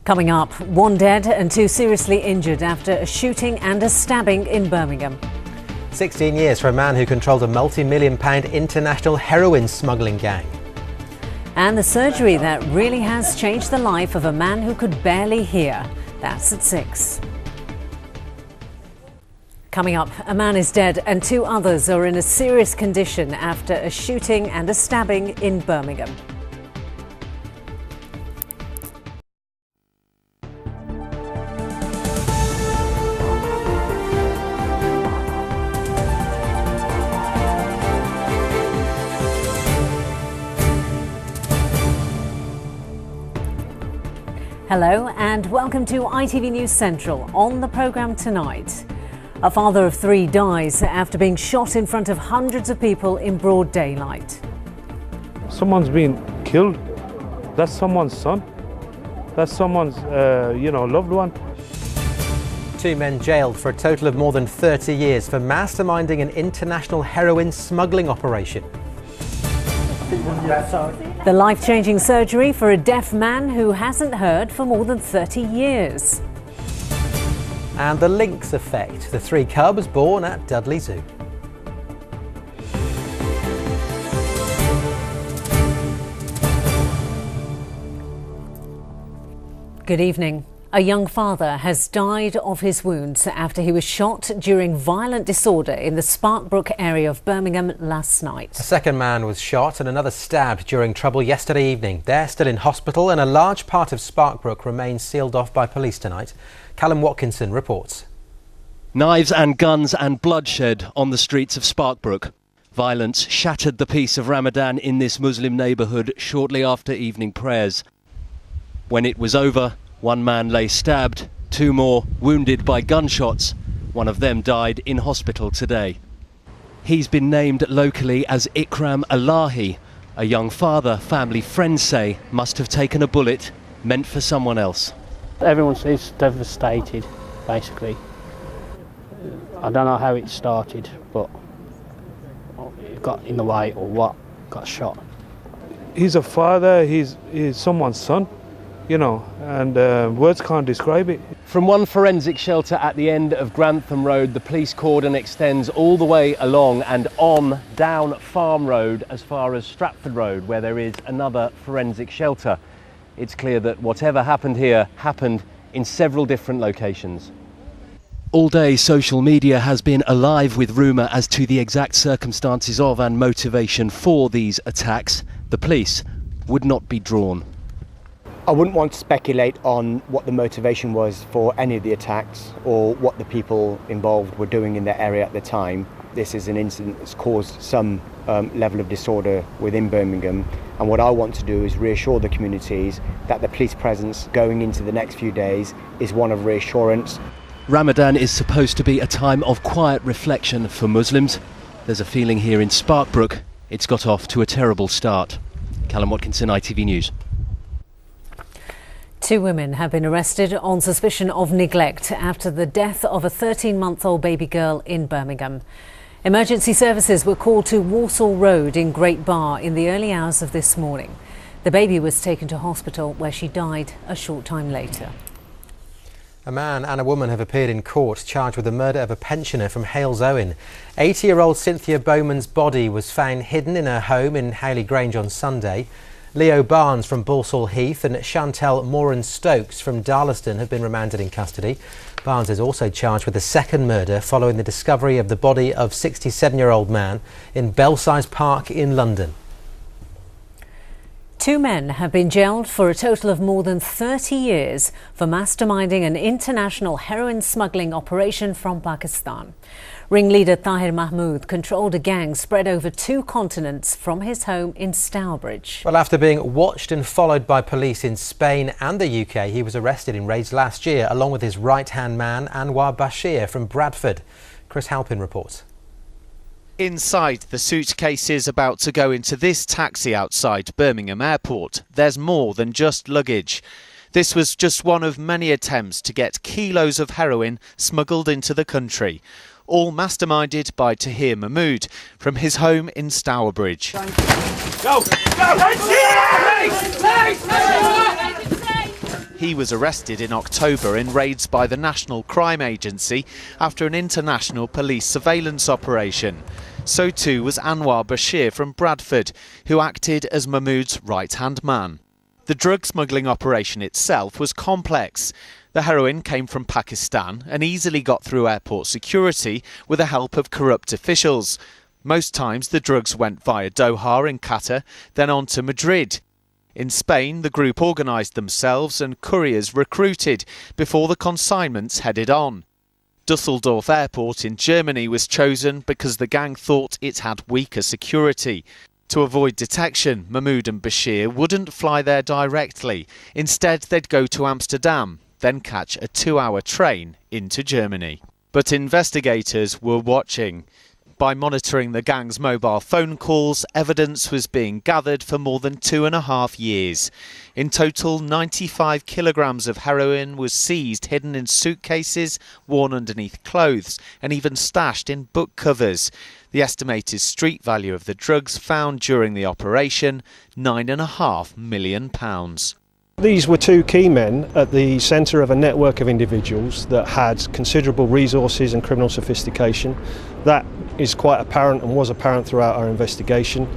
Coming up, 1 dead and 2 seriously injured after a shooting and a stabbing in Birmingham. 16 years for a man who controlled a multi-million-pound international heroin smuggling gang. And the surgery that really has changed the life of a man who could barely hear. That's at 6. Coming up, a man is dead and 2 others are in a serious condition after a shooting and a stabbing in Birmingham. Hello and welcome to ITV News Central. On the programme tonight, a father of 3 dies after being shot in front of hundreds of people in broad daylight. Someone's been killed. That's someone's son. That's someone's, loved one. 2 men jailed for a total of more than 30 years for masterminding an international heroin smuggling operation. The life-changing surgery for a deaf man who hasn't heard for more than 30 years. And the lynx effect, the 3 cubs born at Dudley Zoo. Good evening. A young father has died of his wounds after he was shot during violent disorder in the Sparkbrook area of Birmingham last night. A second man was shot and another stabbed during trouble yesterday evening. They're still in hospital and a large part of Sparkbrook remains sealed off by police tonight. Callum Watkinson reports. Knives and guns and bloodshed on the streets of Sparkbrook. Violence shattered the peace of Ramadan in this Muslim neighbourhood shortly after evening prayers. When it was over, 1 man lay stabbed, 2 more wounded by gunshots. 1 of them died in hospital today. He's been named locally as Ikram Alahi. A young father family friends say must have taken a bullet meant for someone else. Everyone is devastated, basically. I don't know how it started, but it got in the way or what, got shot. He's a father, he's someone's son. And words can't describe it. From one forensic shelter at the end of Grantham Road, the police cordon extends all the way along and on down Farm Road as far as Stratford Road, where there is another forensic shelter. It's clear that whatever happened here happened in several different locations. All day, social media has been alive with rumour as to the exact circumstances of and motivation for these attacks. The police would not be drawn. I wouldn't want to speculate on what the motivation was for any of the attacks or what the people involved were doing in the area at the time. This is an incident that's caused some level of disorder within Birmingham, and what I want to do is reassure the communities that the police presence going into the next few days is one of reassurance. Ramadan is supposed to be a time of quiet reflection for Muslims. There's a feeling here in Sparkbrook it's got off to a terrible start. Callum Watkinson, ITV News. 2 women have been arrested on suspicion of neglect after the death of a 13-month-old baby girl in Birmingham. Emergency services were called to Walsall Road in Great Bar in the early hours of this morning. The baby was taken to hospital where she died a short time later. A man and a woman have appeared in court charged with the murder of a pensioner from Halesowen. 80-year-old Cynthia Bowman's body was found hidden in her home in Howley Grange on Sunday. Leo Barnes from Balsall Heath and Chantel Moran-Stokes from Darlaston have been remanded in custody. Barnes is also charged with a second murder following the discovery of the body of 67-year-old man in Belsize Park in London. 2 men have been jailed for a total of more than 30 years for masterminding an international heroin smuggling operation from Pakistan. Ringleader Tahir Mahmood controlled a gang spread over 2 continents from his home in Stourbridge. Well, after being watched and followed by police in Spain and the UK, he was arrested in raids last year, along with his right-hand man, Anwar Bashir from Bradford. Chris Halpin reports. Inside the suitcases about to go into this taxi outside Birmingham Airport, there's more than just luggage. This was just one of many attempts to get kilos of heroin smuggled into the country, all masterminded by Tahir Mahmood from his home in Stourbridge. He was arrested in October in raids by the National Crime Agency after an international police surveillance operation. So too was Anwar Bashir from Bradford, who acted as Mahmoud's right-hand man. The drug smuggling operation itself was complex. The heroin came from Pakistan and easily got through airport security with the help of corrupt officials. Most times the drugs went via Doha in Qatar, then on to Madrid. In Spain, the group organised themselves and couriers recruited before the consignments headed on. Düsseldorf Airport in Germany was chosen because the gang thought it had weaker security. To avoid detection, Mahmoud and Bashir wouldn't fly there directly. Instead, they'd go to Amsterdam, then catch a 2-hour train into Germany. But investigators were watching. By monitoring the gang's mobile phone calls, evidence was being gathered for more than 2.5 years. In total, 95 kilograms of heroin was seized, hidden in suitcases, worn underneath clothes, and even stashed in book covers. The estimated street value of the drugs found during the operation, £9.5 million. These were two key men at the centre of a network of individuals that had considerable resources and criminal sophistication. That is quite apparent and was apparent throughout our investigation,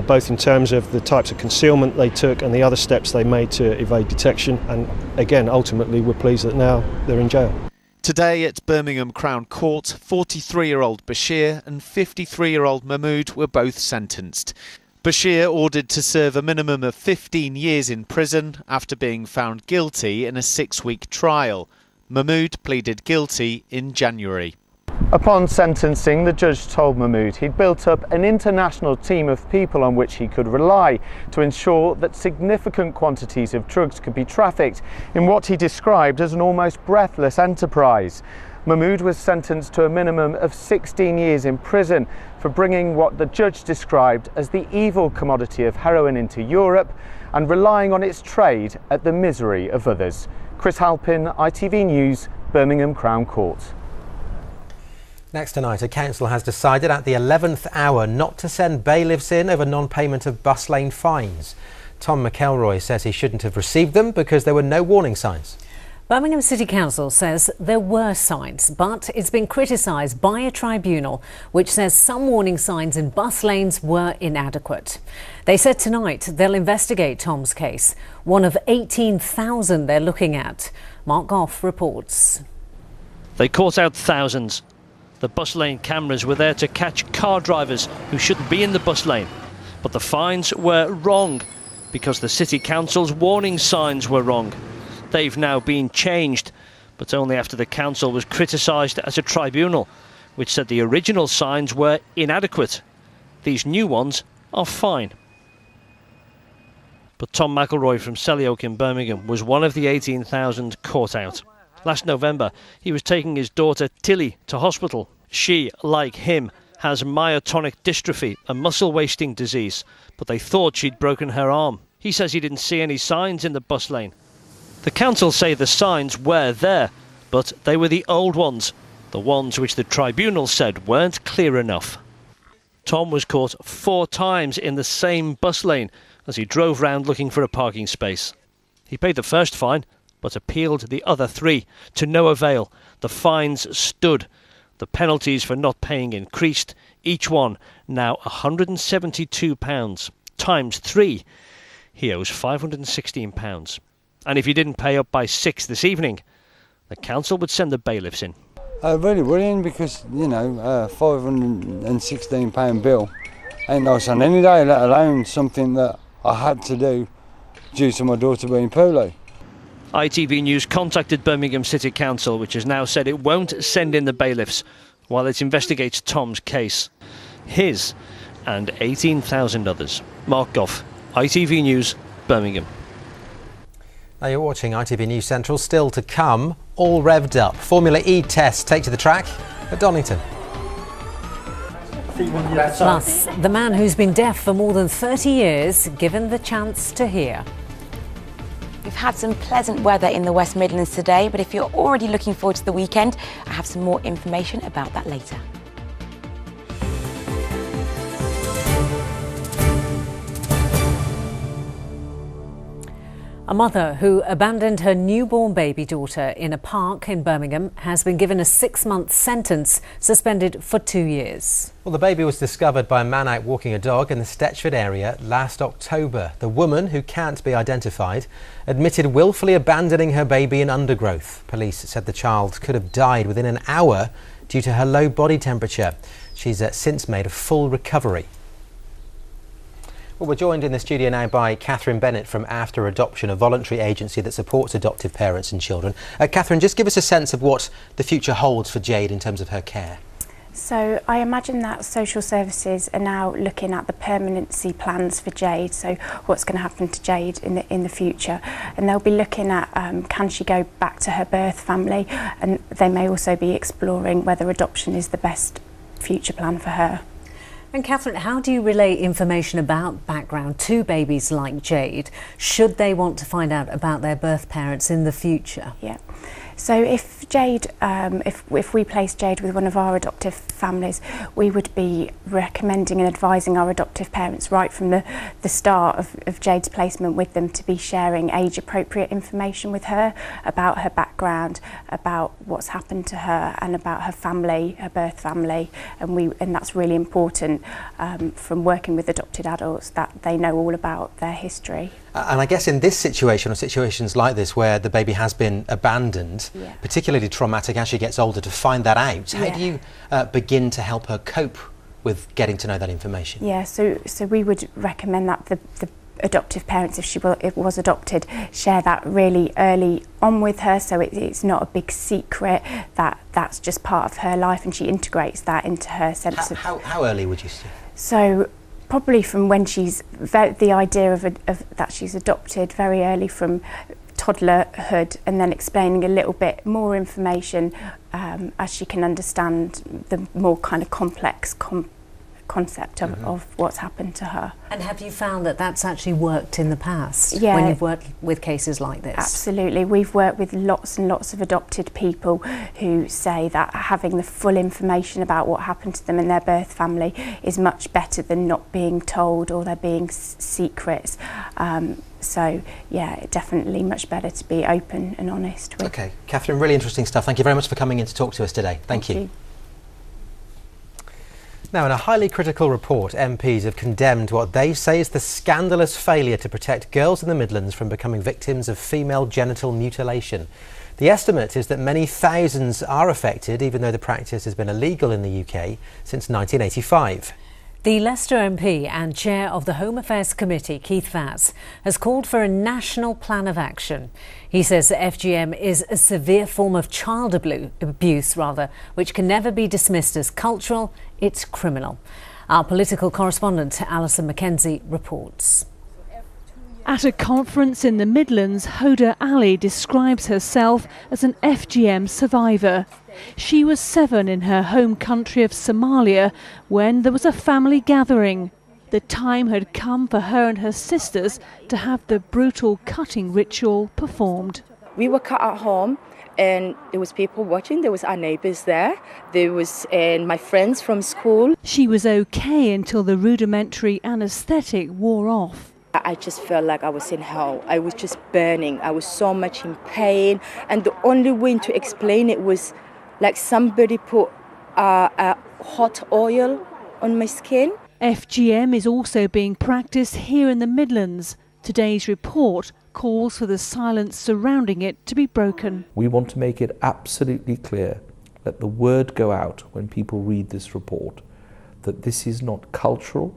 both in terms of the types of concealment they took and the other steps they made to evade detection. And again, ultimately, we're pleased that now they're in jail. Today at Birmingham Crown Court, 43-year-old Bashir and 53-year-old Mahmoud were both sentenced. Bashir ordered to serve a minimum of 15 years in prison after being found guilty in a 6-week trial. Mahmoud pleaded guilty in January. Upon sentencing, the judge told Mahmoud he'd built up an international team of people on which he could rely to ensure that significant quantities of drugs could be trafficked in what he described as an almost breathless enterprise. Mahmoud was sentenced to a minimum of 16 years in prison for bringing what the judge described as the evil commodity of heroin into Europe and relying on its trade at the misery of others. Chris Halpin, ITV News, Birmingham Crown Court. Next tonight, a council has decided at the 11th hour not to send bailiffs in over non-payment of bus lane fines. Tom McElroy says he shouldn't have received them because there were no warning signs. Birmingham City Council says there were signs, but it's been criticised by a tribunal which says some warning signs in bus lanes were inadequate. They said tonight they'll investigate Tom's case, one of 18,000 they're looking at. Mark Goff reports. They caught out thousands. The bus lane cameras were there to catch car drivers who shouldn't be in the bus lane. But the fines were wrong because the City Council's warning signs were wrong. They've now been changed, but only after the council was criticised as a tribunal, which said the original signs were inadequate. These new ones are fine. But Tom McElroy from Selly Oak in Birmingham was one of the 18,000 caught out. Last November, he was taking his daughter Tilly to hospital. She, like him, has myotonic dystrophy, a muscle wasting disease, but they thought she'd broken her arm. He says he didn't see any signs in the bus lane. The council say the signs were there, but they were the old ones, the ones which the tribunal said weren't clear enough. Tom was caught 4 times in the same bus lane as he drove round looking for a parking space. He paid the first fine, but appealed the other 3 to no avail. The fines stood. The penalties for not paying increased, each one now £172 times 3. He owes £516. And if he didn't pay up by 6 this evening, the council would send the bailiffs in. Really worrying because, you know, £516 bill ain't nice on any day, let alone something that I had to do due to my daughter being poorly. ITV News contacted Birmingham City Council, which has now said it won't send in the bailiffs while it investigates Tom's case. His and 18,000 others. Mark Goff, ITV News, Birmingham. Now you're watching ITV News Central. Still to come, all revved up. Formula E tests take to the track at Donington. Plus, the man who's been deaf for more than 30 years given the chance to hear. We've had some pleasant weather in the West Midlands today, but if you're already looking forward to the weekend, I have some more information about that later. A mother who abandoned her newborn baby daughter in a park in Birmingham has been given a 6-month sentence, suspended for 2 years. Well, the baby was discovered by a man out walking a dog in the Stetchford area last October. The woman, who can't be identified, admitted willfully abandoning her baby in undergrowth. Police said the child could have died within an hour due to her low body temperature. She's since made a full recovery. Well, we're joined in the studio now by Catherine Bennett from After Adoption, a voluntary agency that supports adoptive parents and children. Catherine, just give us a sense of what the future holds for Jade in terms of her care. So I imagine that social services are now looking at the permanency plans for Jade, so what's going to happen to Jade in the future, and they'll be looking at can she go back to her birth family, and they may also be exploring whether adoption is the best future plan for her. And Catherine, how do you relay information about background to babies like Jade, should they want to find out about their birth parents in the future? Yeah. So if Jade, if we place Jade with one of our adoptive families, we would be recommending and advising our adoptive parents right from the start of Jade's placement with them to be sharing age-appropriate information with her about her background, about what's happened to her, and about her family, her birth family, and that's really important from working with adopted adults, that they know all about their history. And I guess in this situation, or situations like this where the baby has been abandoned, particularly traumatic as she gets older, to find that out, how do you begin to help her cope with getting to know that information? Yeah, so we would recommend that the adoptive parents, if was adopted, share that really early on with her, so it's not a big secret, that's just part of her life, and she integrates that into her sense of... How early would you say? So probably from when she's the idea of that she's adopted, very early, from toddlerhood, and then explaining a little bit more information as she can understand the more kind of complex concept of what's happened to her. And have you found that that's actually worked in the past, Yeah, when you've worked with cases like this? Absolutely. We've worked with lots and lots of adopted people who say that having the full information about what happened to them and their birth family is much better than not being told or there being secrets. So yeah, definitely much better to be open and honest with. Okay, Catherine, really interesting stuff. Thank you very much for coming in to talk to us today. Thank you. Now, in a highly critical report, MPs have condemned what they say is the scandalous failure to protect girls in the Midlands from becoming victims of female genital mutilation. The estimate is that many thousands are affected, even though the practice has been illegal in the UK since 1985. The Leicester MP and Chair of the Home Affairs Committee, Keith Vaz, has called for a national plan of action. He says that FGM is a severe form of child abuse, which can never be dismissed as cultural, it's criminal. Our political correspondent, Alison Mackenzie, reports. At a conference in the Midlands, Hoda Ali describes herself as an FGM survivor. She was 7 in her home country of Somalia when there was a family gathering. The time had come for her and her sisters to have the brutal cutting ritual performed. We were cut at home and there was people watching, there was our neighbours there, there was my friends from school. She was okay until the rudimentary anaesthetic wore off. I just felt like I was in hell. I was just burning. I was so much in pain, and the only way to explain it was like somebody put a hot oil on my skin. FGM is also being practiced here in the Midlands. Today's report calls for the silence surrounding it to be broken. We want to make it absolutely clear, let the word go out when people read this report, that this is not cultural,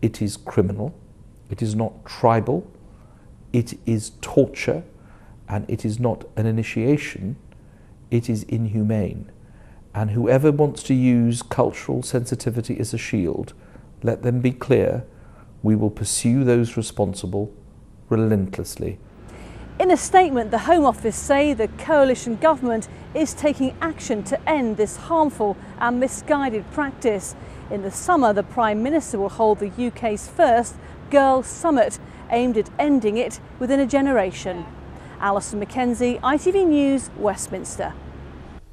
it is criminal. It is not tribal, it is torture, and it is not an initiation, it is inhumane. And whoever wants to use cultural sensitivity as a shield, let them be clear, we will pursue those responsible relentlessly. In a statement, the Home Office say the coalition government is taking action to end this harmful and misguided practice. In the summer, the Prime Minister will hold the UK's first Girls' Summit, aimed at ending it within a generation. Alison Mackenzie, ITV News, Westminster.